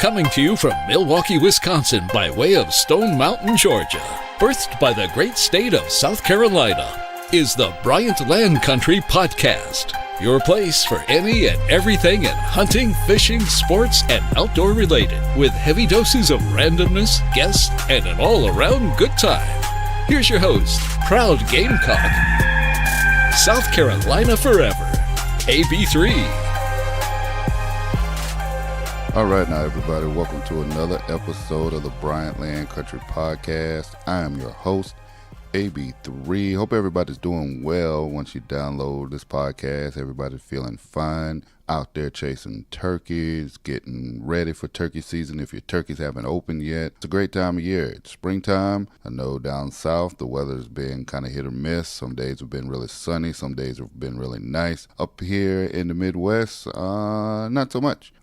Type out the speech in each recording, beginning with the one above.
Coming to you from Milwaukee, Wisconsin by way of Stone Mountain, Georgia. Birthed by the great state of South Carolina is the Bryant Land Country Podcast. Your place for any and everything in hunting, fishing, sports, and outdoor related, with heavy doses of randomness, guests, and an all-around good time. Here's your host, proud Gamecock, South Carolina forever, AB3. All right, now everybody, welcome to another episode of the Bryant Land Country Podcast. I am your host, AB3. Hope everybody's doing well once you download this podcast. Everybody's feeling fine out there chasing turkeys, getting ready for turkey season if your turkeys haven't opened yet. It's a great time of year. It's springtime. I know down south the weather's been kind of hit or miss. Some days have been really sunny. Some days have been really nice. Up here in the Midwest, not so much.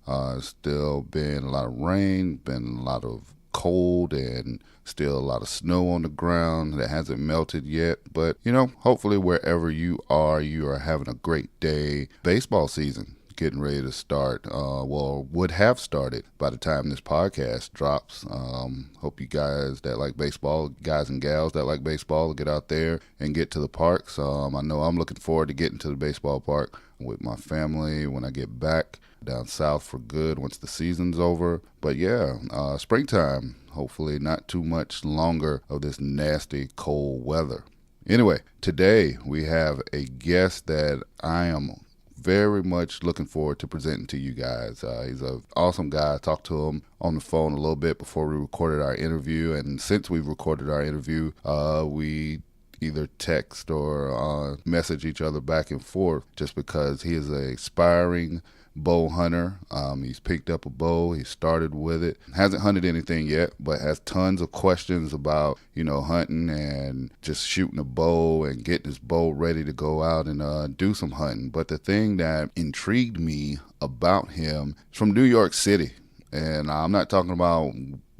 Still been a lot of rain, been a lot of cold, and still a lot of snow on the ground that hasn't melted yet. But, you know, hopefully wherever you are having a great day. Baseball season getting ready to start, would have started by the time this podcast drops. Hope you guys that like baseball, guys and gals that like baseball, get out there and get to the parks. I know I'm looking forward to getting to the baseball park with my family when I get back down south for good once the season's over. But yeah, springtime, hopefully not too much longer of this nasty cold weather. Anyway, today we have a guest that I am very much looking forward to presenting to you guys. He's an awesome guy. I talked to him on the phone a little bit before we recorded our interview, and since we've recorded our interview, we either text or message each other back and forth, just because he is an aspiring bow hunter. He's picked up a bow. He started with it. Hasn't hunted anything yet, but has tons of questions about, hunting and just shooting a bow and getting his bow ready to go out and do some hunting. But the thing that intrigued me about him is from New York City. And I'm not talking about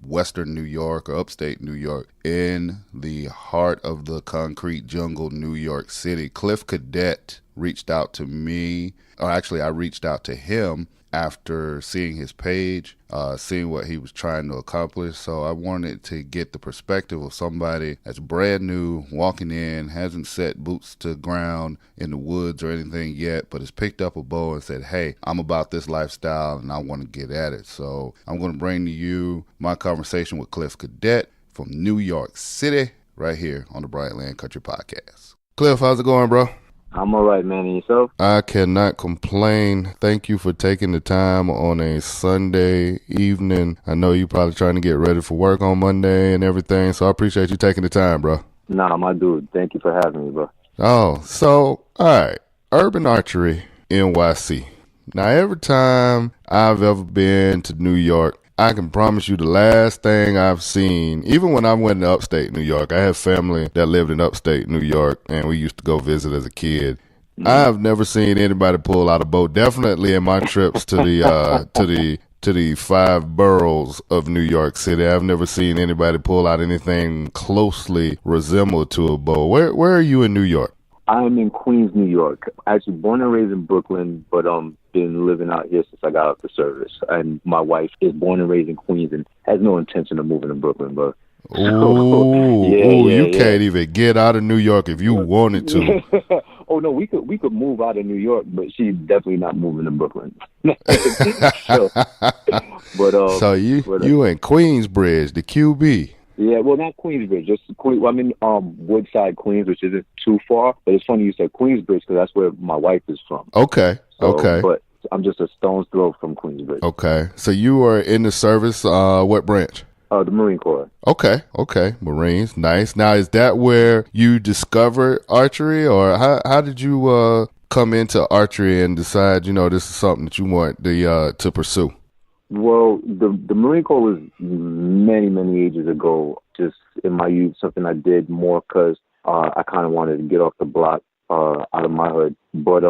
Western New York or upstate New York. In the heart of the concrete jungle, New York City, Cliff Cadet reached out to me, or actually I reached out to him after seeing his page, seeing what he was trying to accomplish. So I wanted to get the perspective of somebody that's brand new, walking in, hasn't set boots to ground in the woods or anything yet, but has picked up a bow and said, hey, I'm about this lifestyle and I want to get at it. So I'm going to bring to you my conversation with Cliff Cadet from New York City right here on the Bryant Land Country Podcast. Cliff, how's it going, bro? I'm all right, man. And yourself? I cannot complain. Thank you for taking the time on a Sunday evening. I know you're probably trying to get ready for work on Monday and everything, so I appreciate you taking the time, bro. Nah, my dude. Thank you for having me, bro. Oh, so, all right. Urban Archery, NYC. Now, every time I've ever been to New York, I can promise you the last thing I've seen, even when I went to upstate New York, I have family that lived in upstate New York, and we used to go visit as a kid. I've never seen anybody pull out a bow. Definitely in my trips to the 5 boroughs of New York City, I've never seen anybody pull out anything closely resembled to a bow. Where are you in New York? I'm in Queens, New York. Actually born and raised in Brooklyn, but been living out here since I got out the service. And my wife is born and raised in Queens and has no intention of moving to Brooklyn, but you can't even get out of New York if you wanted to. Oh no, we could move out of New York, but she's definitely not moving to Brooklyn. So you in Queensbridge, the QB. Yeah, well, not Queensbridge, just I'm in Woodside, Queens, which isn't too far. But it's funny you said Queensbridge because that's where my wife is from. Okay. But I'm just a stone's throw from Queensbridge. Okay. So you are in the service, what branch? The Marine Corps. Okay. Marines, nice. Now, is that where you discovered archery, or how did you come into archery and decide, this is something that you want to pursue? Well, the Marine Corps was many, many ages ago, just in my youth, something I did more because I kind of wanted to get off the block out of my hood. But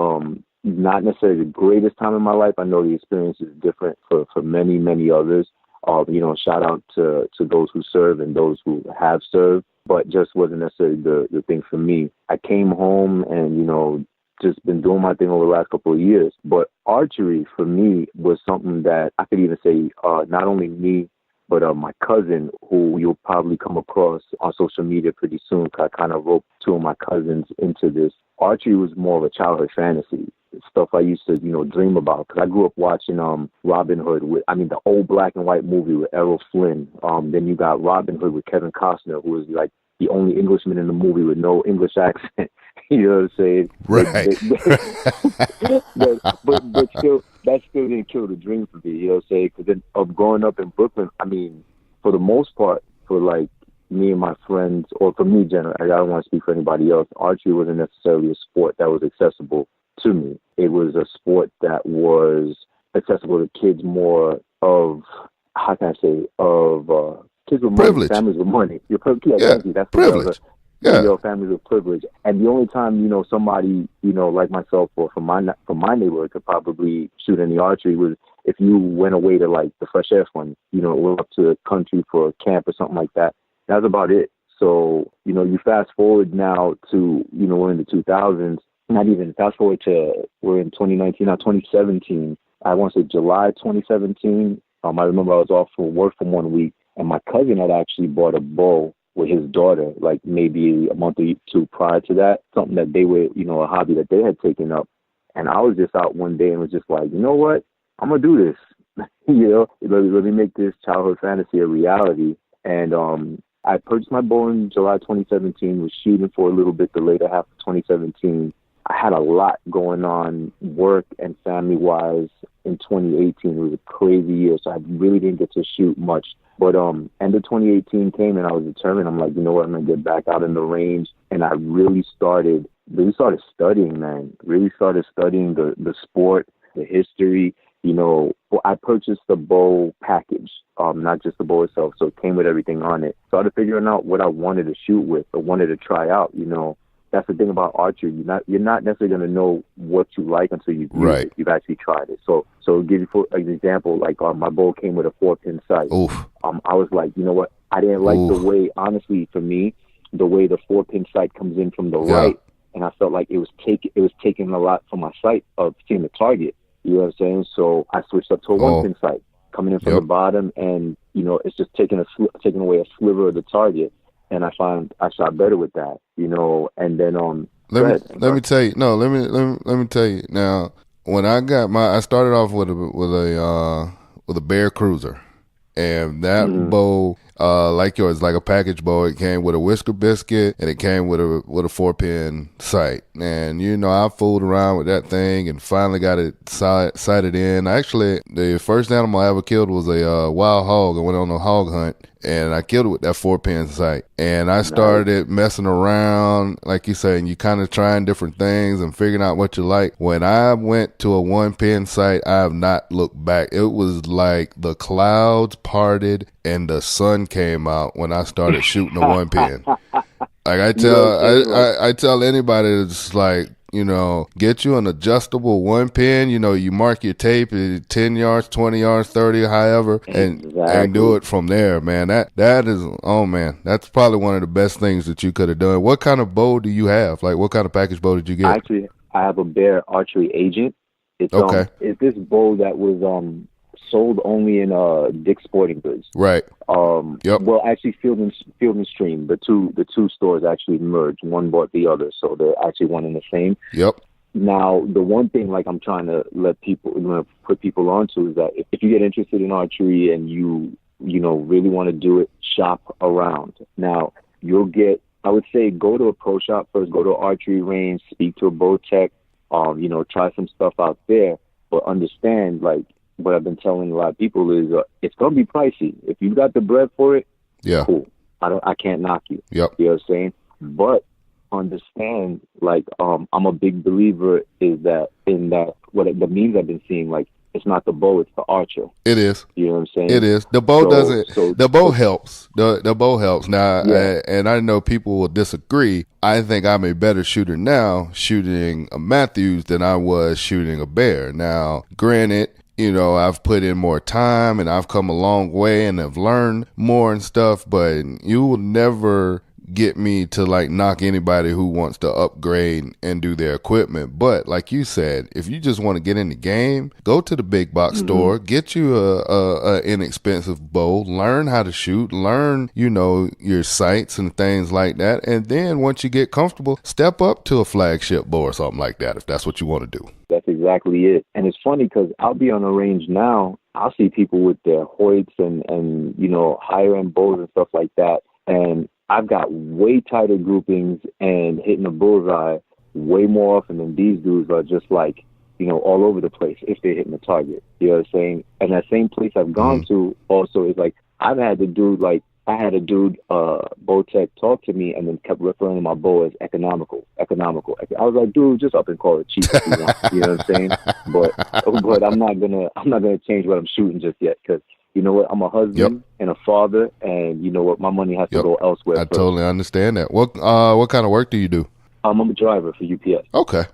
not necessarily the greatest time in my life. I know the experience is different for many, many others. Shout out to those who serve and those who have served, but just wasn't necessarily the thing for me. I came home and, just been doing my thing over the last couple of years. But archery for me was something that I could even say not only me, but my cousin, who you'll probably come across on social media pretty soon, 'cause I kind of roped two of my cousins into this. Archery was more of a childhood fantasy, stuff I used to, dream about. Because I grew up watching Robin Hood, the old black and white movie with Errol Flynn. Then you got Robin Hood with Kevin Costner, who was like the only Englishman in the movie with no English accent. You know what I'm saying? Right. But still, that still didn't kill the dream for me. You know what I'm saying? Because then of growing up in Brooklyn, for the most part, for like me and my friends, or for me generally, I don't want to speak for anybody else, archery wasn't necessarily a sport that was accessible to me. It was a sport that was accessible to kids more of, how can I say, of kids with money, privilege. families with money. That's privilege. Families with privilege. And the only time, somebody, like myself or from my neighborhood could probably shoot any archery was if you went away to like the Fresh Air Fund, went up to the country for a camp or something like that. That's about it. So, you fast forward now to, we're in the 2000s, not even fast forward to, we're in 2019, now 2017. I want to say July 2017. I remember I was off for work for 1 week, and my cousin had actually bought a bow with his daughter, like maybe a month or two prior to that, something that they were, a hobby that they had taken up. And I was just out one day and was just like, you know what? I'm going to do this. Let me make this childhood fantasy a reality. And I purchased my bow in July 2017, was shooting for a little bit the later half of 2017. I had a lot going on work and family-wise in 2018. It was a crazy year, so I really didn't get to shoot much. But end of 2018 came, and I was determined. I'm like, you know what, I'm going to get back out in the range. And I really started studying, man. Really started studying the sport, the history. I purchased the bow package, not just the bow itself, so it came with everything on it. Started figuring out what I wanted to shoot with or wanted to try out, That's the thing about archery. You're not necessarily going to know what you like until you've actually tried it. So to give you for an example, like my bow came with a 4-pin sight. Oof. I was like, you know what? I didn't like the way, honestly, for me, the way the 4-pin sight comes in from the right, and I felt like it was taking a lot from my sight of seeing the target. You know what I'm saying? So I switched up to a 1-pin sight coming in from the bottom, and it's just taking away a sliver of the target. And I find I shot better with that, and then let me tell you now. When I started off with a Bear Cruiser, and that bow, like yours, like a package bow. It came with a whisker biscuit, and it came with a 4-pin sight. And I fooled around with that thing, and finally got it sighted in. Actually, the first animal I ever killed was a wild hog. I went on a hog hunt, and I killed it with that 4-pin sight. And I started messing around, like you say, and you kind of trying different things and figuring out what you like. When I went to a 1-pin sight, I have not looked back. It was like the clouds parted and the sun came out when I started shooting a 1-pin. Like I tell anybody, it's like, get you an adjustable 1-pin, you mark your tape at 10 yards, 20 yards, 30, however, and do it from there, man. That is, oh man, that's probably one of the best things that you could have done. What kind of bow do you have? Like, what kind of package bow did you get? Actually, I have a Bear Archery Agent. It's it's this bow that was sold only in Dick's Sporting Goods. Right. Well, actually, Field and Stream, the two stores actually merged. One bought the other, so they're actually one and the same. Yep. Now, the one thing, like, I'm trying to let people, put people onto is that if you get interested in archery and you really want to do it, shop around. Now, you'll get, I would say, go to a pro shop first, go to an archery range, speak to a bow tech, try some stuff out there, but understand, like, what I've been telling a lot of people is it's going to be pricey. If you got the bread for it, cool. I can't knock you. Yep. You know what I'm saying? But understand, like, I'm a big believer in that what the memes I've been seeing, like, it's not the bow, it's the archer. It is. You know what I'm saying? It is. The bow the bow helps. The bow helps. Now, and I know people will disagree. I think I'm a better shooter now shooting a Matthews than I was shooting a Bear. Now, granted, I've put in more time and I've come a long way and have learned more and stuff, but you will never get me to like knock anybody who wants to upgrade and do their equipment. But like you said, if you just want to get in the game, go to the big box store, get you a inexpensive bow, learn how to shoot, learn, you know, your sights and things like that. And then once you get comfortable, step up to a flagship bow or something like that if that's what you want to do. That's exactly it. And it's funny because I'll be on a range now. I'll see people with their Hoyts and you know, higher end bows and stuff like that. And I've got way tighter groupings and hitting a bullseye way more often than these dudes are just like, you know, all over the place if they're hitting the target. You know what I'm saying? And that same place I've gone to also is like, I had a dude, Bowtech talk to me and then kept referring to my bow as economical. I was like, dude, just up and call it cheap if you want. You know what I'm saying? But I'm not gonna change what I'm shooting just yet because you know what? I'm a husband and a father, and you know what? My money has to go elsewhere. I totally understand that. What kind of work do you do? I'm a driver for UPS. Okay.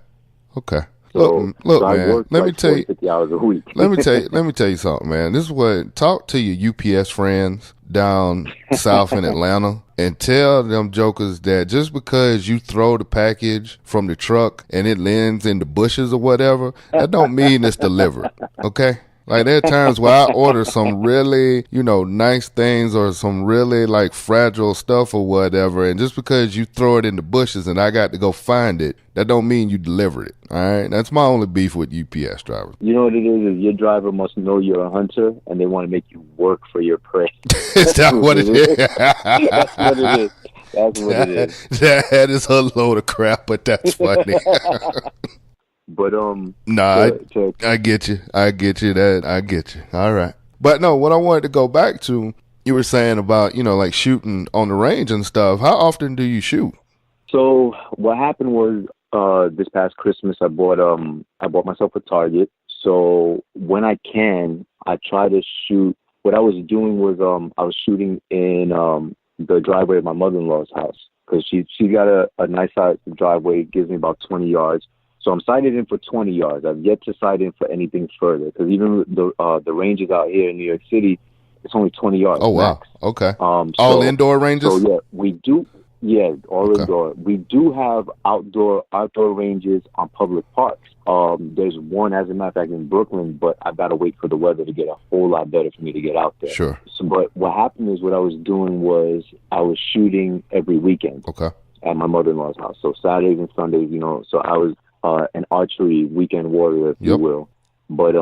So, look, so man. Let me tell you, 50 hours a week. let me tell you something, man. This is what talk to your UPS friends down south in Atlanta and tell them jokers that just because you throw the package from the truck and it lands in the bushes or whatever, that don't mean it's delivered. Okay. Like there are times where I order some really, you know, nice things or some really like fragile stuff or whatever. And just because you throw it in the bushes and I got to go find it, that don't mean you delivered it. All right. That's my only beef with UPS drivers. You know what it is your driver must know you're a hunter and they want to make you work for your prey. Is that what it is? That's what it is. That's what it is. That is a load of crap, but that's funny. But I get you. I get you. All right. But no, what I wanted to go back to, you were saying about, you know, like shooting on the range and stuff. How often do you shoot? So what happened was this past Christmas I bought myself a target. So when I can, I try to shoot. What I was doing was I was shooting in the driveway of my mother-in-law's house because she got a nice sized driveway. It gives me about 20 yards. So I'm sighted in for 20 yards. I've yet to sight in for anything further because even the ranges out here in New York City, it's only 20 yards. Oh, max. Wow. Okay. All indoor ranges? So, yeah, we do. Yeah, all indoor. We do have outdoor ranges on public parks. There's one, as a matter of fact, in Brooklyn, but I've got to wait for the weather to get a whole lot better for me to get out there. Sure. So, but what happened is what I was doing was I was shooting every weekend at my mother-in-law's house. So Saturdays and Sundays, you know, so I was an archery weekend warrior, if you will. But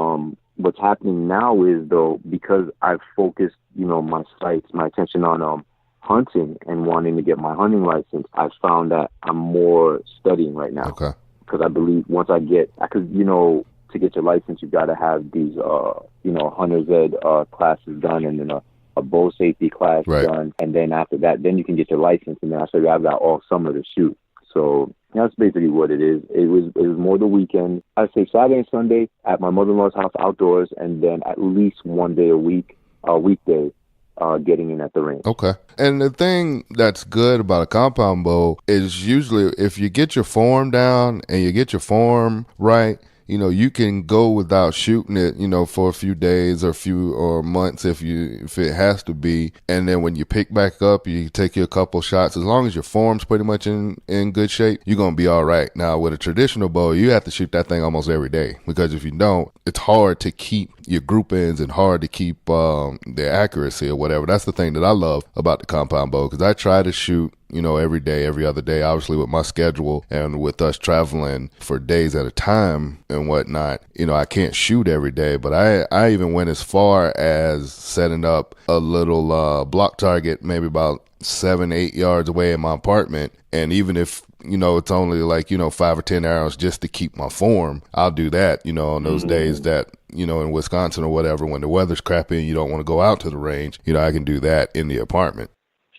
what's happening now is, though, because I've focused, you know, my sights, my attention on hunting and wanting to get my hunting license, I found that I'm more studying right now. Okay. Because I believe once because, you know, to get your license, you got to have these, you know, hunter's ed classes done and then a bow safety class done. And then after that, then you can get your license. And then I figured I've got all summer to shoot. So that's basically what it is. It was more the weekend. I'd say Saturday and Sunday at my mother-in-law's house outdoors, and then at least one day a week, weekday, getting in at the range. Okay. And the thing that's good about a compound bow is usually if you get your form down and you get your form right, you know, you can go without shooting it, you know, for a few days or months if it has to be. And then when you pick back up, you take your couple shots. As long as your form's pretty much in good shape, you're going to be all right. Now, with a traditional bow, you have to shoot that thing almost every day because if you don't, it's hard to keep your groupings and hard to keep the accuracy or whatever. That's the thing that I love about the compound bow because I try to shoot, you know, every day, every other day, obviously with my schedule and with us traveling for days at a time and whatnot, you know, I can't shoot every day, but I even went as far as setting up a little block target, maybe about 7-8 yards away in my apartment. And even if, you know, it's only like, you know, 5 or 10 arrows just to keep my form, I'll do that, you know, on those days that, you know, in Wisconsin or whatever, when the weather's crappy and you don't want to go out to the range, you know, I can do that in the apartment.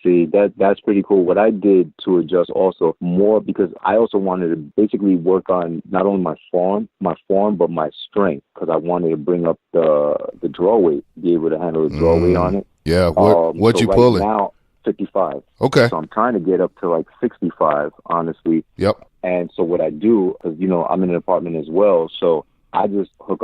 See, that's pretty cool. What I did to adjust also more because I also wanted to basically work on not only my form, but my strength because I wanted to bring up the draw weight, be able to handle the draw weight on it. Yeah, what you pulling? Now, 55. Okay. So I'm trying to get up to like 65, honestly. Yep. And so what I do, because, you know, I'm in an apartment as well, so I just hook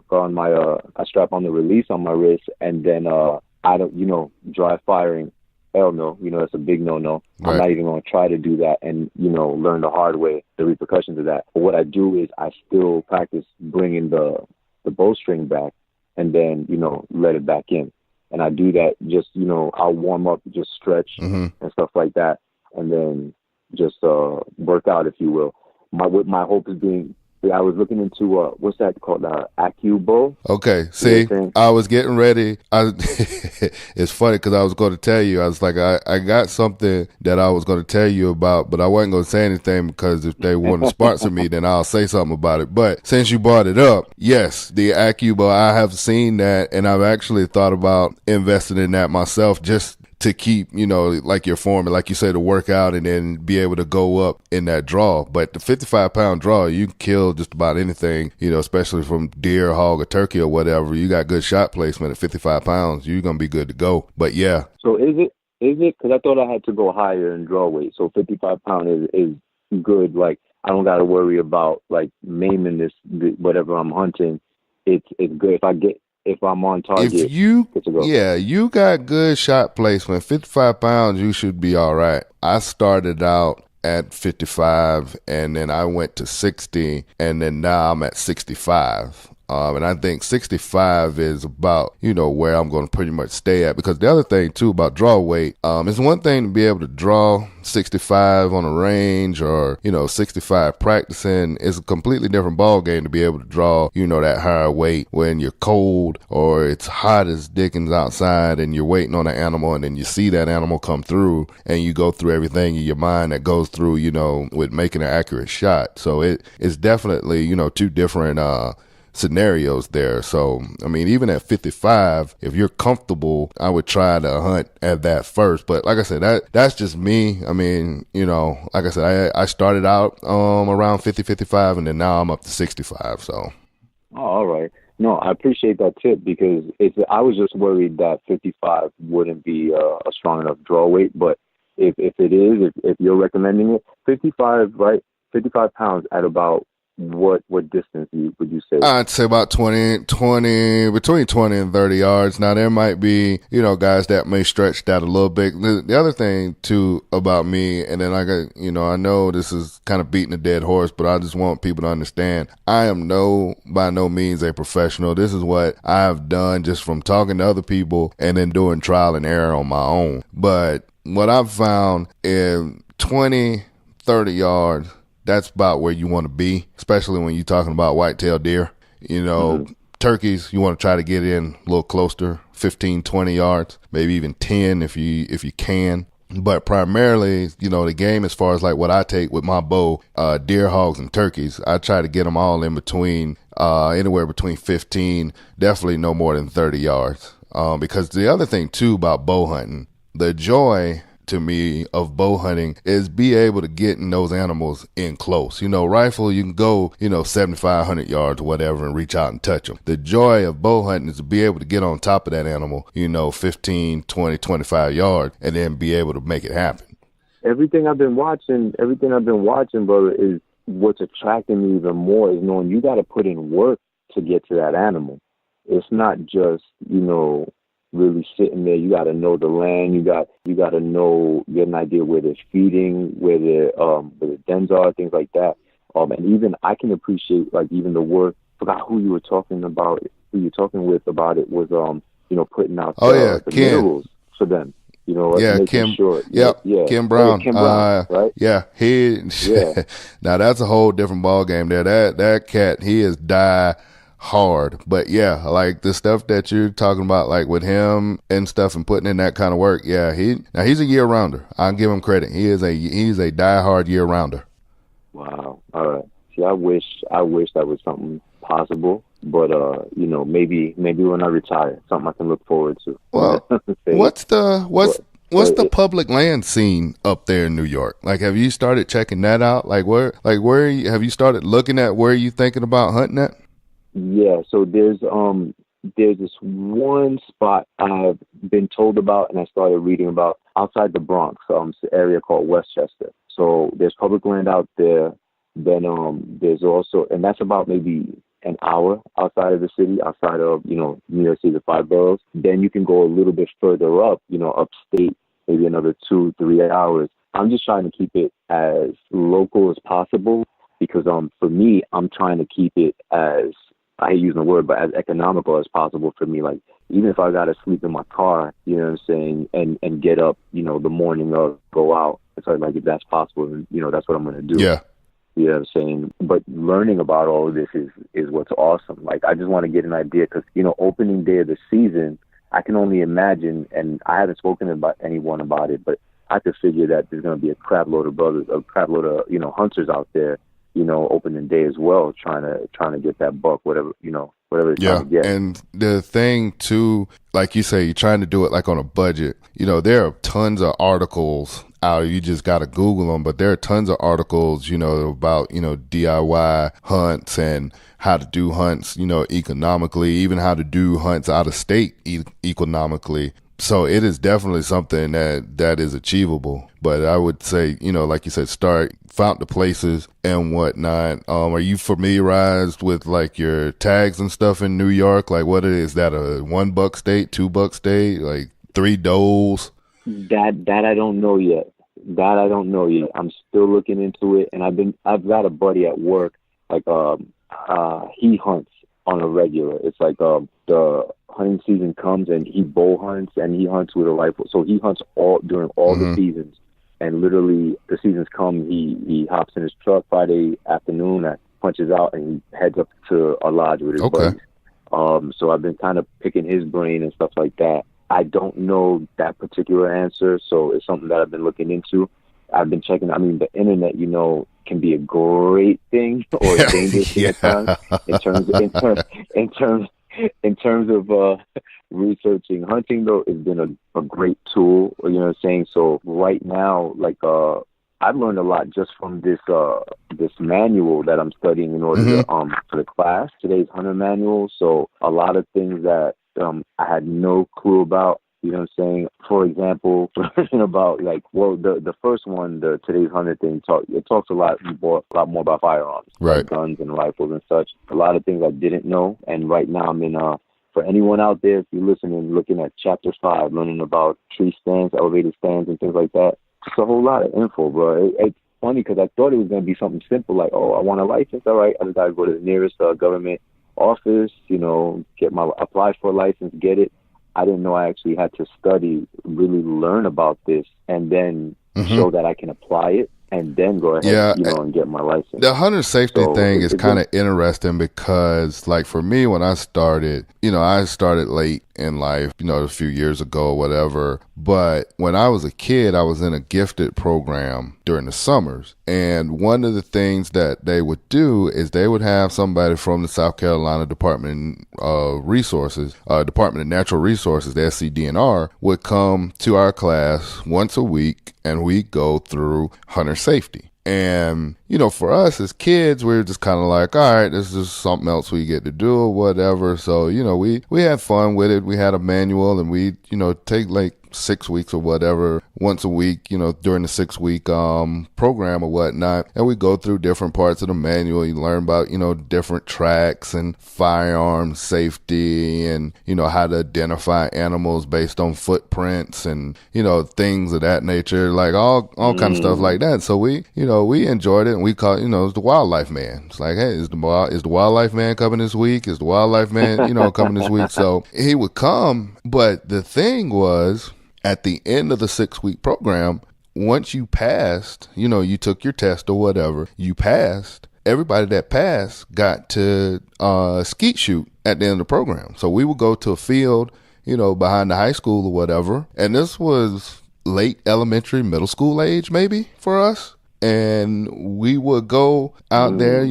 on my, I strap on the release on my wrist and then I don't, you know, dry firing hell no, that's a big no. I'm Right. not even going to try to do that and, learn the hard way, the repercussions of that. But what I do is I still practice bringing the bowstring back and then, let it back in. And I do that just, I'll warm up, just stretch Mm-hmm. and stuff like that. And then just work out, if you will. My hope is being, I was looking into, what's that called? Bow. Okay, You know what see, I'm saying? I was getting ready. It's funny because I was going to tell you. I was like, I got something that I was going to tell you about, but I wasn't going to say anything because if they want to sponsor me, then I'll say something about it. But since you brought it up, yes, the Bow, I have seen that, and I've actually thought about investing in that myself, just to keep, like your form, and like you say, to work out and then be able to go up in that draw. But the 55-pound draw, you can kill just about anything, especially from deer, hog, or turkey or whatever. You got good shot placement at 55 pounds, you're going to be good to go. But yeah. So is it? Because I thought I had to go higher in draw weight. So 55 pound is good. Like, I don't got to worry about like maiming whatever I'm hunting. It's good if I'm on target. If you, good to go. yeah, you got good shot placement, 55 pounds, you should be all right. I started out at 55 and then I went to 60 and then now I'm at 65. And I think 65 is about, where I'm going to pretty much stay at. Because the other thing, too, about draw weight, it's one thing to be able to draw 65 on a range or, 65 practicing. It's a completely different ball game to be able to draw, that higher weight when you're cold or it's hot as dickens outside and you're waiting on an animal and then you see that animal come through and you go through everything in your mind that goes through, with making an accurate shot. So it's definitely, two different scenarios there. So, I mean, even at 55, if you're comfortable, I would try to hunt at that first. But like I said, that's just me. I mean, like I said, I started out around 50, 55, and then now I'm up to 65. So. Oh, all right. No, I appreciate that tip because I was just worried that 55 wouldn't be a strong enough draw weight. But if it is, if you're recommending it, 55, right? 55 pounds at about what distance would you say? I'd say about 20, between 20 and 30 yards. Now, there might be, guys that may stretch that a little bit. The other thing, too, about me, and then I know this is kind of beating a dead horse, but I just want people to understand, I am by no means a professional. This is what I have done just from talking to other people and then doing trial and error on my own. But what I've found is 20, 30 yards, that's about where you want to be, especially when you're talking about whitetail deer. Turkeys, you want to try to get in a little closer, 15, 20 yards, maybe even 10 if you can. But primarily, the game as far as like what I take with my bow, deer, hogs, and turkeys, I try to get them all in between, anywhere between 15, definitely no more than 30 yards. Because the other thing too about bow hunting, the joy to me of bow hunting is be able to get in those animals in close. Rifle, you can go, 7,500 yards or whatever and reach out and touch them. The joy of bow hunting is to be able to get on top of that animal, 15, 20, 25 yards and then be able to make it happen. Everything I've been watching, brother, is what's attracting me even more is knowing you got to put in work to get to that animal. It's not just, really sitting there. You got to know the land. You got to get an idea where they're feeding, where the dens are, things like that. And even I can appreciate like even the work. Forgot who you were talking about. Who you're talking with about it was putting out the minerals for them. Kim. Sure. Kim Brown. Kim Brown, right? Yeah, now that's a whole different ball game there. That cat, he is die hard. But yeah, like the stuff that you're talking about, like with him and stuff and putting in that kind of work. Yeah, he's a year rounder. I'll give him credit. He's a die-hard year rounder. Wow. All right. See, I wish that was something possible, but maybe when I retire, something I can look forward to. Well, what's the public land scene up there in New York? Like, have you started checking that out? Where have you started looking at where you thinking about hunting at? Yeah, so there's this one spot I've been told about and I started reading about outside the Bronx, it's an area called Westchester. So there's public land out there. Then there's also, and that's about maybe an hour outside of the city, outside of, New York City, the five boroughs. Then you can go a little bit further up, upstate, maybe another 2-3 hours. I'm just trying to keep it as local as possible because for me, I'm trying to keep it as, I hate using the word, but as economical as possible for me. Like, even if I got to sleep in my car, you know what I'm saying, and get up, you know, the morning of, go out. It's like, if that's possible, then, you know, that's what I'm going to do. Yeah. You know what I'm saying? But learning about all of this is what's awesome. Like, I just want to get an idea because, you know, opening day of the season, I can only imagine, and I haven't spoken about anyone about it, but I could figure that there's going to be a crap load of brothers, a crap load of, you know, hunters out there, you know, opening day as well, trying to get that buck, whatever, you know, whatever it's trying to get. And the thing too, like you say, you're trying to do it like on a budget. You know, there are tons of articles out. You just got to Google them, but there are tons of articles, you know, about, you know, DIY hunts and how to do hunts, you know, economically, even how to do hunts out of state economically. So it is definitely something that is achievable. But I would say, you know, like you said, found the places and whatnot. Are you familiarized with like your tags and stuff in New York? Like, what is that, a $1 state, $2 state, like 3 doles? That I don't know yet. I'm still looking into it, and I've got a buddy at work, like he hunts on a regular. It's like the hunting season comes and he bow hunts and he hunts with a rifle. So he hunts during all the seasons, and literally the seasons come, he hops in his truck Friday afternoon, punches out, and he heads up to a lodge with his buddies. So I've been kind of picking his brain and stuff like that. I don't know that particular answer, so it's something that I've been looking into. I've been checking. I mean, the internet, you know, can be a great thing or a dangerous thing at times in terms of researching hunting. Though, it's been a great tool. You know what I'm saying? So right now, like I've learned a lot just from this manual that I'm studying in order to for the class, today's hunter manual. So a lot of things that I had no clue about, you know what I'm saying? For example, about like, well, the first one, the today's hunter thing, talks a lot more about firearms, right? Like guns and rifles and such. A lot of things I didn't know, and right now I'm in. For anyone out there, if you're listening, looking at Chapter 5, learning about tree stands, elevated stands, and things like that. It's a whole lot of info, bro. It's funny because I thought it was going to be something simple, like, oh, I want a license. All right, I just got to go to the nearest government office, you know, apply for a license, get it. I didn't know I actually had to study, really learn about this, and then show that I can apply it, and then go ahead, and get my license. The hunter safety thing is kind of interesting because, like, for me, when I started, I started late in life, a few years ago or whatever. But when I was a kid, I was in a gifted program during the summers. And one of the things that they would do is they would have somebody from the South Carolina Department of Resources, Department of Natural Resources, the SCDNR, would come to our class once a week, and we go through hunter safety. And, for us as kids, we were just kind of like, all right, this is something else we get to do or whatever. So, we had fun with it. We had a manual, and we, take like 6 weeks or whatever, once a week, during the 6-week program or whatnot. And we go through different parts of the manual. You learn about, different tracks and firearm safety and, how to identify animals based on footprints and, things of that nature, like all kind of stuff like that. So we enjoyed it, and we call it, it's the wildlife man. It's like, hey, is the wildlife man coming this week? Is the wildlife man, coming this week? So he would come. But the thing was, at the end of the 6-week program, once you passed, you took your test or whatever, you passed, everybody that passed got to skeet shoot at the end of the program. So we would go to a field, behind the high school or whatever. And this was late elementary, middle school age maybe for us. And we would go out there,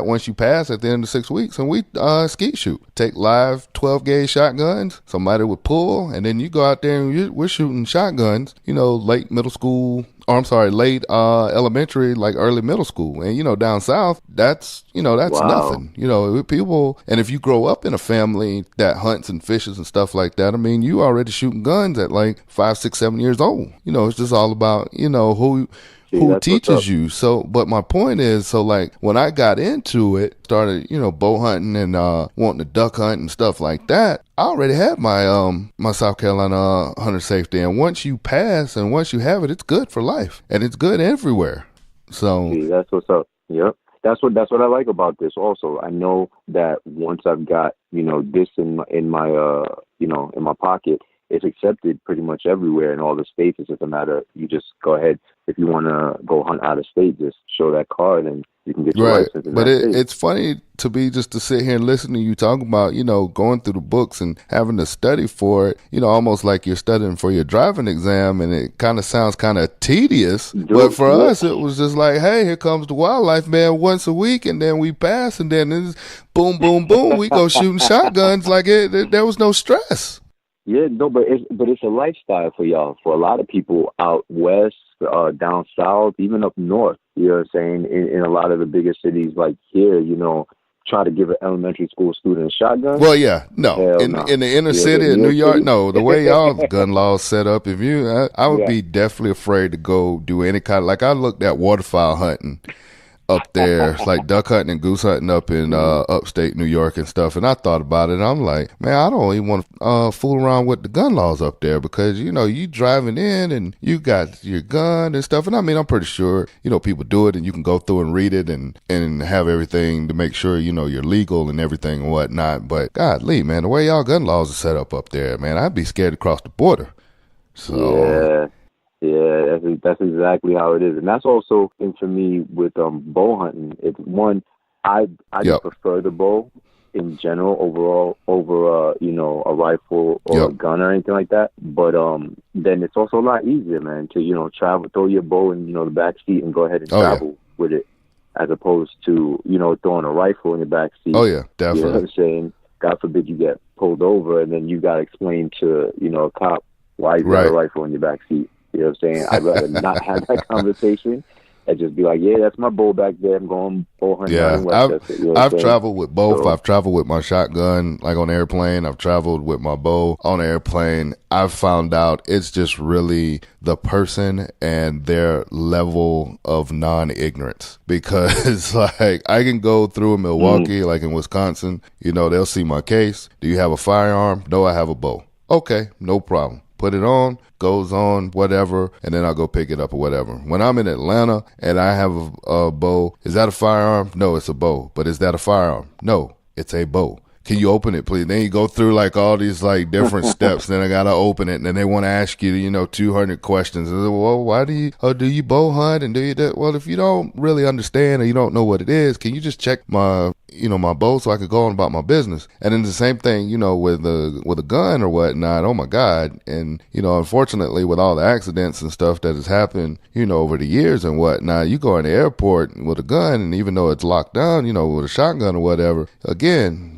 once you pass at the end of 6 weeks, and we skeet shoot. Take live 12-gauge shotguns. Somebody would pull, and then you go out there and we're shooting shotguns, late late elementary, like early middle school. And, down south, that's nothing. People, and if you grow up in a family that hunts and fishes and stuff like that, I mean, you already shooting guns at like 5, 6, 7 years old. It's just all about, who teaches you. So, but my point is, so like when I got into it, started, bow hunting and wanting to duck hunt and stuff like that, I already had my South Carolina hunter safety. And once you pass and once you have it, it's good for life and it's good everywhere. So see, that's what's up. Yep. That's what I like about this also. I know that once I've got, this in my pocket, it's accepted pretty much everywhere in all the states. It's just a matter, you just go ahead. If you want to go hunt out of state, just show that card and you can get your license. But it's funny to sit here and listen to you talk about, going through the books and having to study for it, almost like you're studying for your driving exam, and it kind of sounds kind of tedious. But for us, it was just like, hey, here comes the wildlife man once a week, and then we pass, and then it's boom, boom, boom, we go shooting shotguns like there was no stress. Yeah, no, but it's a lifestyle for y'all. For a lot of people out west, down south, even up north, you know what I'm saying? In a lot of the bigger cities like here, try to give an elementary school student a shotgun. Well, yeah, no. In the inner city of New York, no. The way y'all gun laws set up, I would be definitely afraid to go do any kind of, like I looked at waterfowl hunting up there, like duck hunting and goose hunting up in upstate New York and stuff. And I thought about it. And I'm like, man, I don't even want to fool around with the gun laws up there because, you driving in and you got your gun and stuff. And I mean, I'm pretty sure, people do it and you can go through and read it and have everything to make sure, you're legal and everything and whatnot. But golly, man, the way y'all gun laws are set up there, man, I'd be scared to cross the border. So Yeah, that's exactly how it is, and that's also thing for me with bow hunting. It's one, I just prefer the bow in general overall over a rifle or a gun or anything like that. But then it's also a lot easier, man, to travel, throw your bow in the back seat and go ahead and travel with it, as opposed to throwing a rifle in the back seat. Oh yeah, definitely. You know what I'm saying? God forbid you get pulled over and then you got to explain to a cop why you got a rifle in your back seat. You know what I'm saying? I'd rather not have that conversation and just be like, yeah, that's my bow back there. I'm going bow hunting. Yeah, I've traveled with both. So, I've traveled with my shotgun, like on airplane. I've traveled with my bow on airplane. I've found out it's just really the person and their level of non-ignorance. Because like I can go through in Milwaukee, like in Wisconsin, they'll see my case. Do you have a firearm? No, I have a bow. Okay, no problem. Put it on, goes on, whatever, and then I'll go pick it up or whatever. When I'm in Atlanta and I have a bow, is that a firearm? No, it's a bow. But is that a firearm? No, it's a bow. Can you open it, please? Then you go through like all these like different steps. Then I gotta open it, and then they want to ask you, 200 questions. Well, why do you bow hunt and do you do? Well, if you don't really understand or you don't know what it is, can you just check my my bow so I could go on about my business? And then the same thing, with a gun or whatnot. Oh my God! And unfortunately, with all the accidents and stuff that has happened, over the years and whatnot, you go in the airport with a gun, and even though it's locked down, with a shotgun or whatever, again.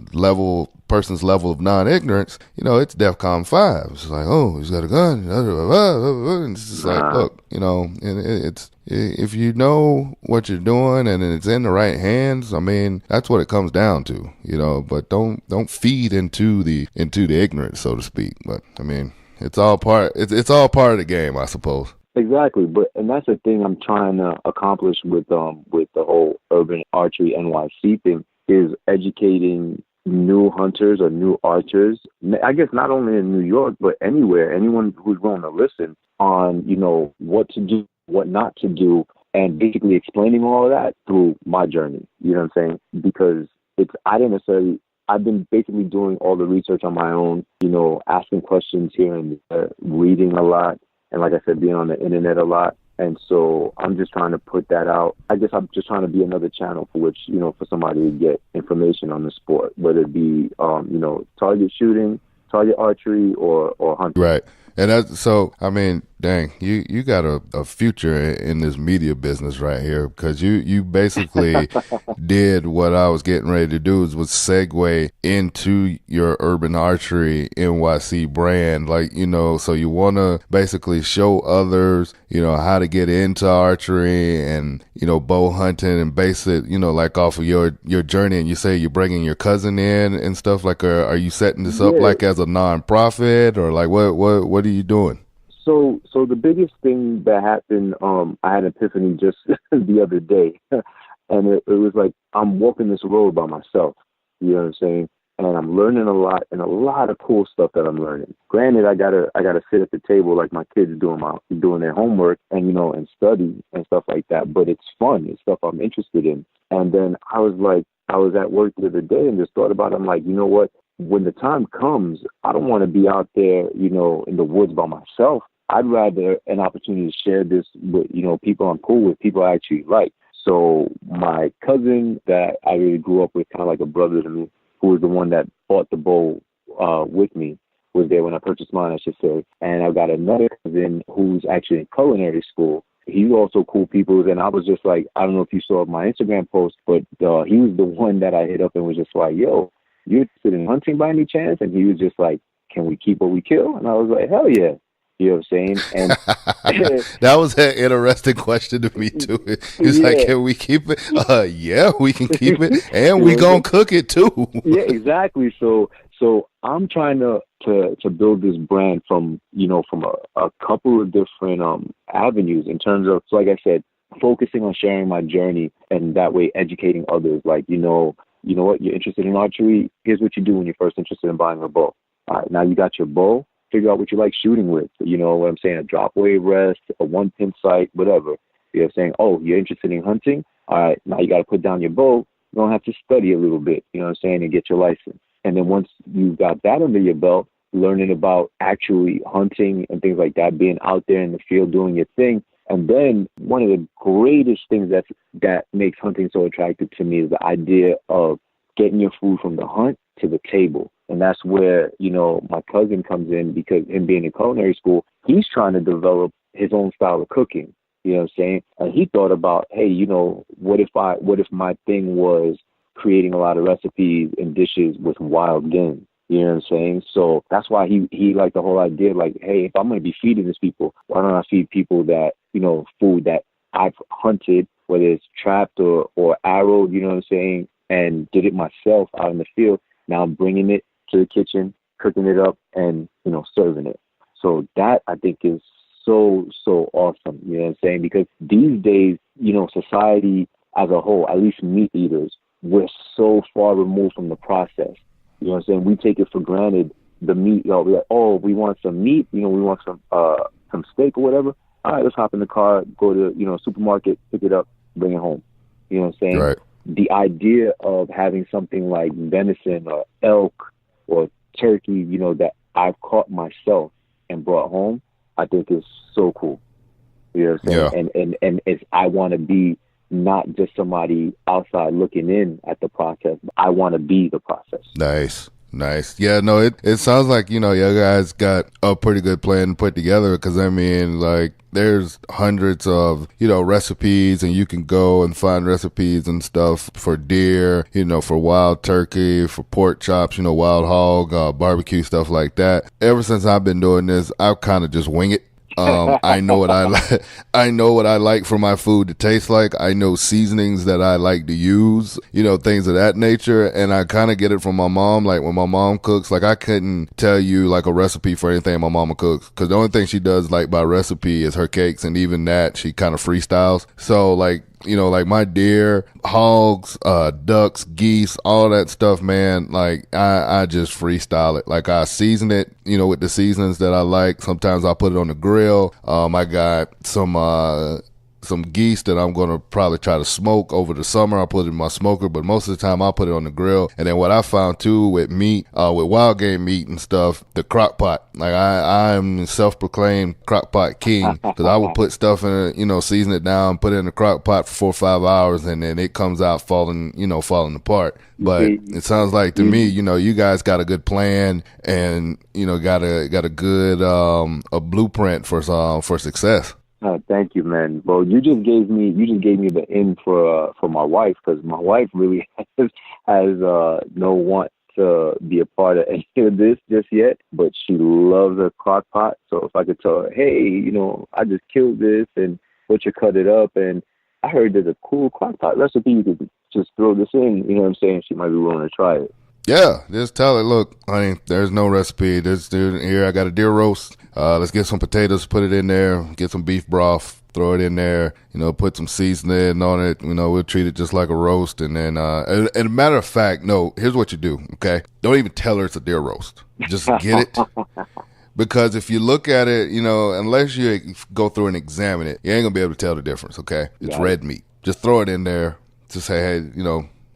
Person's level of non-ignorance, it's DEFCON 5. It's like, oh, he's got a gun. And it's just like, look, and it's if you know what you're doing and it's in the right hands, I mean, that's what it comes down to, but don't feed into the ignorance, so to speak. But I mean, it's all part of the game, I suppose. Exactly, and that's the thing I'm trying to accomplish with the whole Urban Archery NYC thing is educating new hunters or new archers, I guess not only in New York, but anywhere, anyone who's willing to listen on, what to do, what not to do, and basically explaining all of that through my journey. You know what I'm saying? Because I've been basically doing all the research on my own, asking questions here and there, reading a lot, and like I said, being on the internet a lot. And so I'm just trying to put that out. I guess I'm just trying to be another channel for which, for somebody to get information on the sport, whether it be, target shooting, target archery, or hunting. Right. And that's, so, I mean, dang, you got a future in this media business right here, because you basically did what I was getting ready to do, was segue into your Urban Archery NYC brand. Like, so you want to basically show others, how to get into archery and, bow hunting and base it, like off of your journey. And you say you're bringing your cousin in and stuff, like, are you setting this up like as a nonprofit, or like what are you doing? So the biggest thing that happened, I had an epiphany just the other day, and it was like I'm walking this road by myself. You know what I'm saying? And I'm learning a lot, and a lot of cool stuff that I'm learning. Granted, I gotta sit at the table like my kids doing their homework and and study and stuff like that. But it's fun. It's stuff I'm interested in. And then I was at work the other day and just thought about it. I'm like, you know what? When the time comes, I don't want to be out there, in the woods by myself. I'd rather an opportunity to share this with, people I'm cool with, people I actually like. So my cousin that I really grew up with, kind of like a brother to me, who was the one that bought the bow with me, was there when I purchased mine, I should say. And I've got another cousin who's actually in culinary school. He's also cool people. And I was just like, I don't know if you saw my Instagram post, but he was the one that I hit up and was just like, yo, you interested in hunting by any chance? And he was just like, can we keep what we kill? And I was like, hell yeah. You know what I'm saying? And that was an interesting question to me too. He's like, can we keep it? Yeah, we can keep it, and we gonna cook it too. Yeah, exactly. So I'm trying to build this brand from a couple of different avenues in terms of, so like I said, focusing on sharing my journey, and that way educating others. Like, you know what, you're interested in archery. Here's what you do when you're first interested in buying a bow. All right, now you got your bow. Figure out what you like shooting with. You know what I'm saying? A drop wave rest, a 1-pin sight, whatever. You know what I'm saying? Oh, you're interested in hunting? All right, now you got to put down your bow. You're going to have to study a little bit, you know what I'm saying, and get your license. And then once you've got that under your belt, learning about actually hunting and things like that, being out there in the field doing your thing. And then one of the greatest things that makes hunting so attractive to me is the idea of getting your food from the hunt to the table. And that's where, my cousin comes in, because in being in culinary school, he's trying to develop his own style of cooking. You know what I'm saying? And he thought about, hey, what if my thing was creating a lot of recipes and dishes with wild game? You know what I'm saying? So that's why he liked the whole idea, like, hey, if I'm going to be feeding these people, why don't I feed people that, food that I've hunted, whether it's trapped or arrowed, you know what I'm saying, and did it myself out in the field. Now I'm bringing it to the kitchen, cooking it up, and serving it. So that, I think, is so awesome. You know what I'm saying? Because these days, society as a whole, at least meat eaters, we're so far removed from the process. You know what I'm saying? We take it for granted. The meat, we're like, oh, we want some meat. We want some steak or whatever. All right, let's hop in the car, go to supermarket, pick it up, bring it home. You know what I'm saying? Right. The idea of having something like venison or elk or turkey, that I've caught myself and brought home, I think is so cool. You know what I'm saying? Yeah. And it's, I want to be not just somebody outside looking in at the process. I want to be the process. Nice. Yeah, no, it sounds like, you guys got a pretty good plan put together, because, I mean, like, there's hundreds of, recipes, and you can go and find recipes and stuff for deer, for wild turkey, for pork chops, wild hog, barbecue, stuff like that. Ever since I've been doing this, I've kind of just wing it. I know what I like. I know what I like for my food to taste like. I know seasonings that I like to use, things of that nature. And I kind of get it from my mom. Like, when my mom cooks, like, I couldn't tell you like a recipe for anything my mama cooks, because the only thing she does like by recipe is her cakes, and even that she kind of freestyles. So, like, like my deer, hogs, ducks, geese, all that stuff, man, like, I just freestyle it. Like, I season it, with the seasonings that I like. Sometimes I put it on the grill. I got some geese that I'm going to probably try to smoke over the summer. I'll put it in my smoker, but most of the time I'll put it on the grill. And then what I found too with meat, with wild game meat and stuff, the crock pot. Like, I'm self-proclaimed crock pot king, because I will put stuff in it, season it down, put it in the crock pot for 4 or 5 hours, and then it comes out falling apart. But it sounds like to me, you guys got a good plan, and, got a good, a blueprint for success. Thank you, man. Well, you just gave me the in for my wife, because my wife really has no want to be a part of any of this just yet, but she loves a crock pot. So if I could tell her, hey, I just killed this and butcher cut it up, and I heard there's a cool crock pot recipe, you could just throw this in, you know what I'm saying? She might be willing to try it. Yeah, just tell her, look, honey, there's no recipe. Here, I got a deer roast. let's get some potatoes, put it in there, get some beef broth, throw it in there, put some seasoning on it. We'll treat it just like a roast. And then, and a matter of fact, no, here's what you do, okay? Don't even tell her it's a deer roast. Just get it. Because if you look at it, unless you go through and examine it, you ain't going to be able to tell the difference, okay? It's red meat. Just throw it in there to say, hey,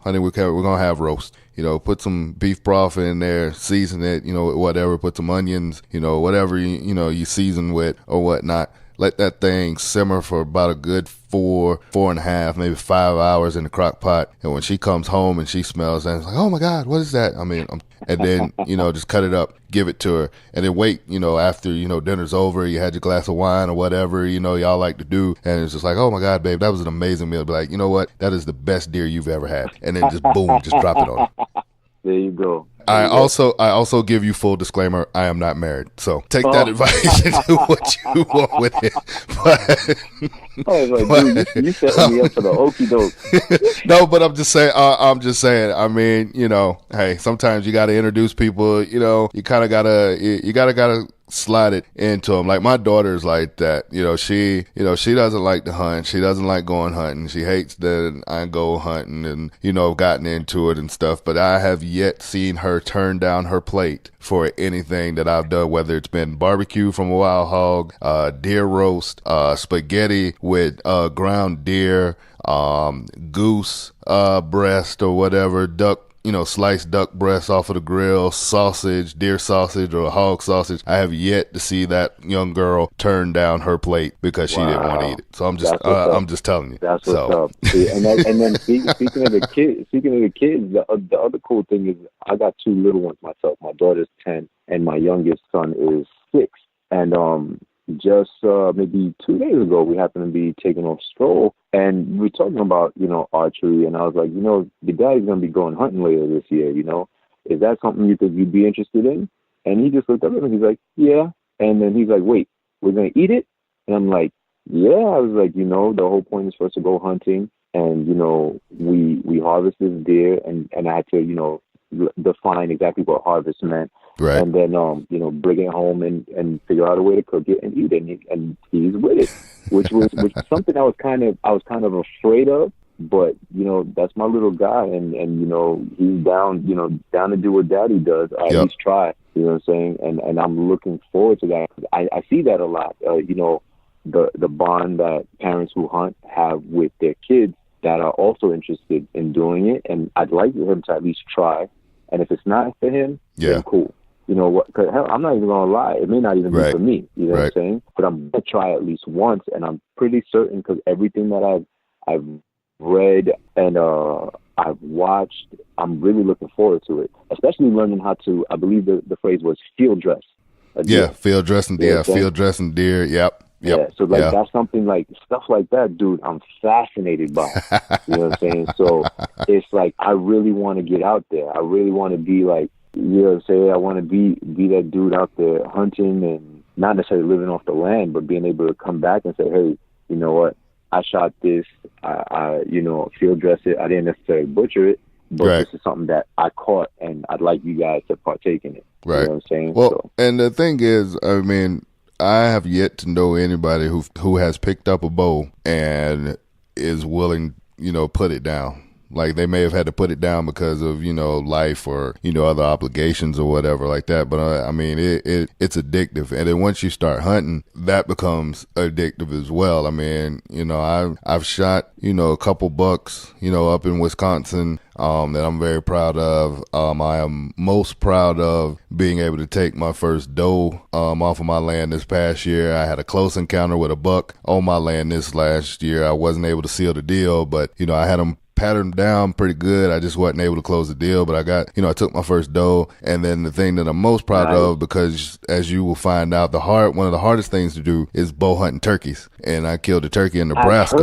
honey, we're going to have roast. Put some beef broth in there, season it, whatever, put some onions, whatever, you season with or whatnot. Let that thing simmer for about a good 4.5, maybe 5 hours in the crock pot. And when she comes home and she smells that, it's like, oh my God, what is that? And then, just cut it up, give it to her, and then wait, after, dinner's over, you had your glass of wine or whatever, y'all like to do. And it's just like, oh my God, babe, that was an amazing meal. Be like, you know what? That is the best deer you've ever had. And then just boom, just drop it on her. There you go. I also give you full disclaimer, I am not married. So take that advice and do what you want with it. Dude, you set me up for the okie doke. No, but I'm just saying, I mean, hey, sometimes you got to introduce people, you kind of gotta slide it into them. Like my daughter's like that. She doesn't like to hunt. She doesn't like going hunting. She hates that I go hunting and, I've gotten into it and stuff, but I have yet seen her turn down her plate for anything that I've done, whether it's been barbecue from a wild hog, deer roast, spaghetti with ground deer, goose breast or whatever, duck, sliced duck breast off of the grill, sausage, deer sausage or hog sausage. I have yet to see that young girl turn down her plate because she didn't want to eat it. So I'm just telling you. That's what's up. See, and then speaking of the kids, the other cool thing is I got two little ones myself. My daughter's 10 and my youngest son is 6. And just maybe 2 days ago, we happened to be taking off stroll, and we were talking about, archery, and I was like, the guy's going to be going hunting later this year, is that something you think you'd be interested in? And he just looked up at me, he's like, yeah. And then he's like, wait, we're going to eat it? And I'm like, yeah. I was like, the whole point is for us to go hunting, and, we harvest this deer, and I had to, define exactly what harvest meant. Right. And then, bring it home and figure out a way to cook it and eat it. And he's with it, which was something I was kind of afraid of. But, that's my little guy. And he's down to do what daddy does. Or at least try, you know what I'm saying? And I'm looking forward to that. I see that a lot, the bond that parents who hunt have with their kids that are also interested in doing it. And I'd like him to at least try. And if it's not for him, then cool. Because I'm not even going to lie. It may not even be for me. You know what I'm saying? But I'm going to try at least once. And I'm pretty certain because everything that I've read and I've watched, I'm really looking forward to it. Especially learning how to, I believe the phrase was field dress. Field dressing deer. Field dressing deer. Yep. Yeah, so that's something like stuff like that, dude, I'm fascinated by. You know what I'm saying? So it's like I really want to get out there. I really want to be like, you know what I'm saying? I want to be that dude out there hunting and not necessarily living off the land, but being able to come back and say, hey, you know what? I shot this. I field dress it. I didn't necessarily butcher it, but this is something that I caught, and I'd like you guys to partake in it. Right. You know what I'm saying? Well, and the thing is, I mean, I have yet to know anybody who has picked up a bow and is willing, put it down. Like they may have had to put it down because of, life or, other obligations or whatever like that. But I mean, it's addictive. And then once you start hunting, that becomes addictive as well. I mean, I've shot, a couple bucks, up in Wisconsin, that I'm very proud of. I am most proud of being able to take my first doe, off of my land this past year. I had a close encounter with a buck on my land this last year. I wasn't able to seal the deal, but, I had him patterned down pretty good. I just wasn't able to close the deal, but I took my first doe. And then the thing that I'm most proud of, because as you will find out, one of the hardest things to do is bow hunting turkeys. And I killed a turkey in Nebraska.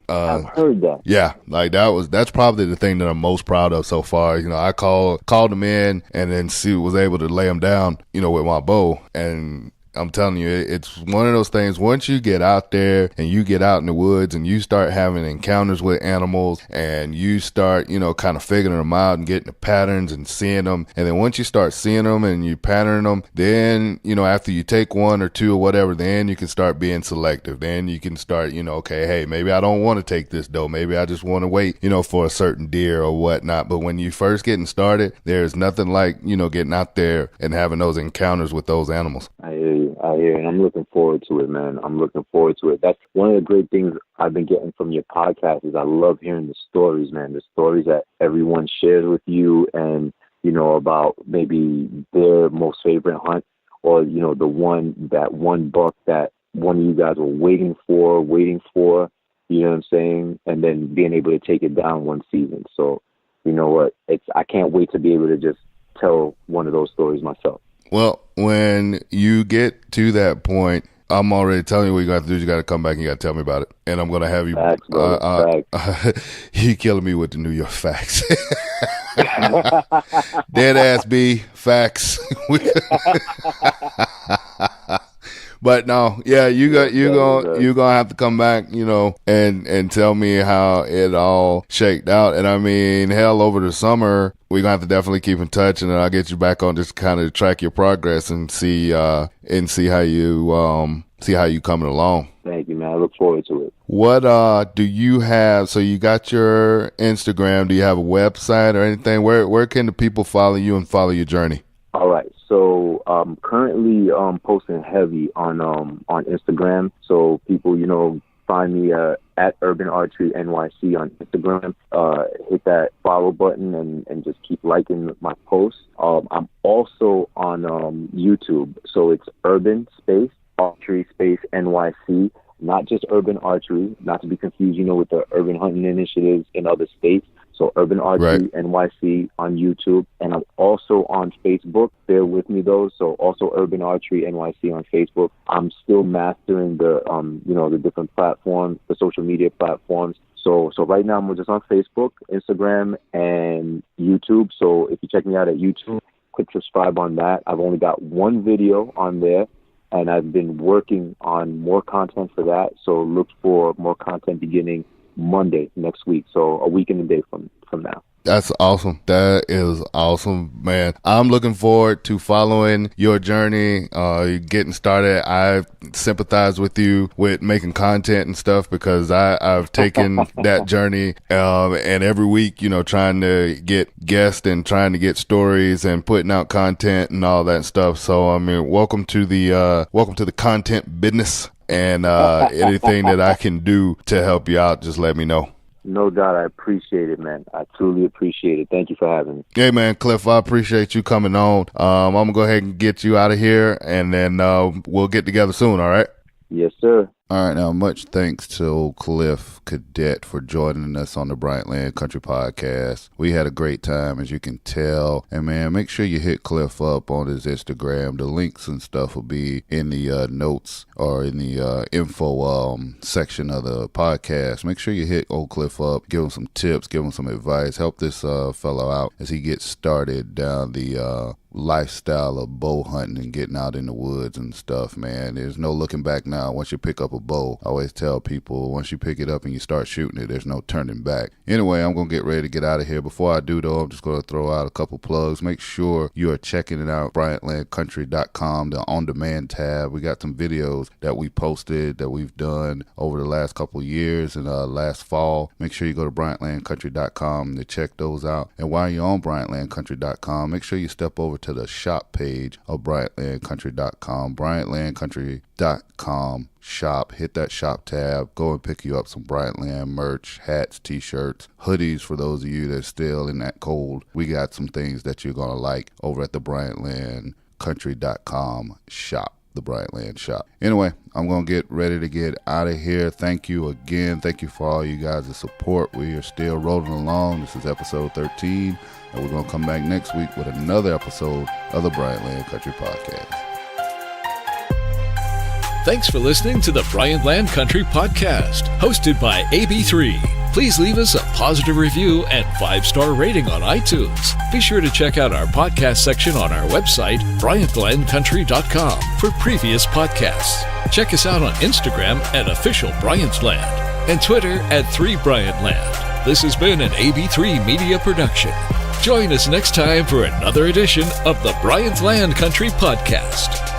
I've heard that. Yeah, like that's probably the thing that I'm most proud of so far. I called him in and then was able to lay him down, with my bow. And I'm telling you, it's one of those things. Once you get out there and you get out in the woods and you start having encounters with animals and you start, kind of figuring them out and getting the patterns and seeing them. And then once you start seeing them and you pattern them, then, after you take one or two or whatever, then you can start being selective. Then you can start, okay, hey, maybe I don't want to take this doe. Maybe I just want to wait, for a certain deer or whatnot. But when you first getting started, there's nothing like, getting out there and having those encounters with those animals. I hear you. And I'm looking forward to it, man. I'm looking forward to it. That's one of the great things I've been getting from your podcast is I love hearing the stories, man. The stories that everyone shares with you and, about maybe their most favorite hunt or, that one buck that one of you guys were waiting for, you know what I'm saying? And then being able to take it down one season. So, you know what? I can't wait to be able to just tell one of those stories myself. Well, when you get to that point, I'm already telling you what you got to do. You got to come back and you got to tell me about it. And I'm going to have you. Facts, facts. You killing me with the New York facts. Dead ass B, facts. But no, yeah, you're gonna have to come back, and tell me how it all shaked out. And I mean, hell, over the summer, we're gonna have to definitely keep in touch, and then I'll get you back on just kind of track your progress and see how you coming along. Thank you, man. I look forward to it. What do you have? So you got your Instagram. Do you have a website or anything? Where can the people follow you and follow your journey? All right. So I'm currently posting heavy on Instagram. So people, find me at Urban Archery NYC on Instagram. Hit that follow button and just keep liking my posts. I'm also on YouTube. So it's Urban Space Archery Space NYC. Not just Urban Archery, not to be confused, with the urban hunting initiatives in other states. So Urban Archery NYC on YouTube. And I'm also on Facebook. Bear with me though. So also Urban Archery NYC on Facebook. I'm still mastering the the different platforms, the social media platforms. So right now I'm just on Facebook, Instagram, and YouTube. So if you check me out at YouTube, click subscribe on that. I've only got one video on there. And I've been working on more content for that. So look for more content beginning Monday next week. So a week and a day from now. That's awesome. That is awesome, man. I'm looking forward to following your journey, getting started. I sympathize with you with making content and stuff because I've taken that journey, and every week, trying to get guests and trying to get stories and putting out content and all that stuff. So, I mean, welcome to the content business, and anything that I can do to help you out, just let me know. No doubt. I appreciate it, man. I truly appreciate it. Thank you for having me. Hey, man, Cliff, I appreciate you coming on. I'm going to go ahead and get you out of here, and then we'll get together soon, all right? Yes, sir. All right, now, much thanks to Cliff Cadet for joining us on the Bryant Land Country Podcast. We had a great time, as you can tell. And, man, make sure you hit Cliff up on his Instagram. The links and stuff will be in the notes or in the info section of the podcast. Make sure you hit old Cliff up, give him some tips, give him some advice, help this fellow out as he gets started down the lifestyle of bow hunting and getting out in the woods and stuff, man. There's no looking back now. Once you pick up a bow, I always tell people, once you pick it up and you start shooting it, there's no turning back. Anyway, I'm going to get ready to get out of here. Before I do, though, I'm just going to throw out a couple plugs. Make sure you are checking it out, BryantLandCountry.com, the on-demand tab. We got some videos that we posted that we've done over the last couple years and last fall. Make sure you go to BryantLandCountry.com to check those out. And while you're on BryantLandCountry.com, make sure you step over to the shop page of BryantLandCountry.com, BryantLandCountry.com shop. Hit that shop tab. Go and pick you up some Bryant Land merch, hats, t-shirts, hoodies for those of you that's still in that cold. We got some things that you're going to like over at the BryantLandCountry.com shop. The Bryant Land shop. Anyway, I'm going to get ready to get out of here. Thank you again. Thank you for all you guys' support. We are still rolling along. This is episode 13, and we're going to come back next week with another episode of the Bryant Land Country Podcast. Thanks for listening to the Bryant Land Country Podcast, hosted by AB3. Please leave us a positive review and 5-star rating on iTunes. Be sure to check out our podcast section on our website, BryantLandCountry.com, for previous podcasts. Check us out on Instagram at Official Bryantland and Twitter at 3BryantLand. This has been an AB3 Media production. Join us next time for another edition of the Bryant Land Country Podcast.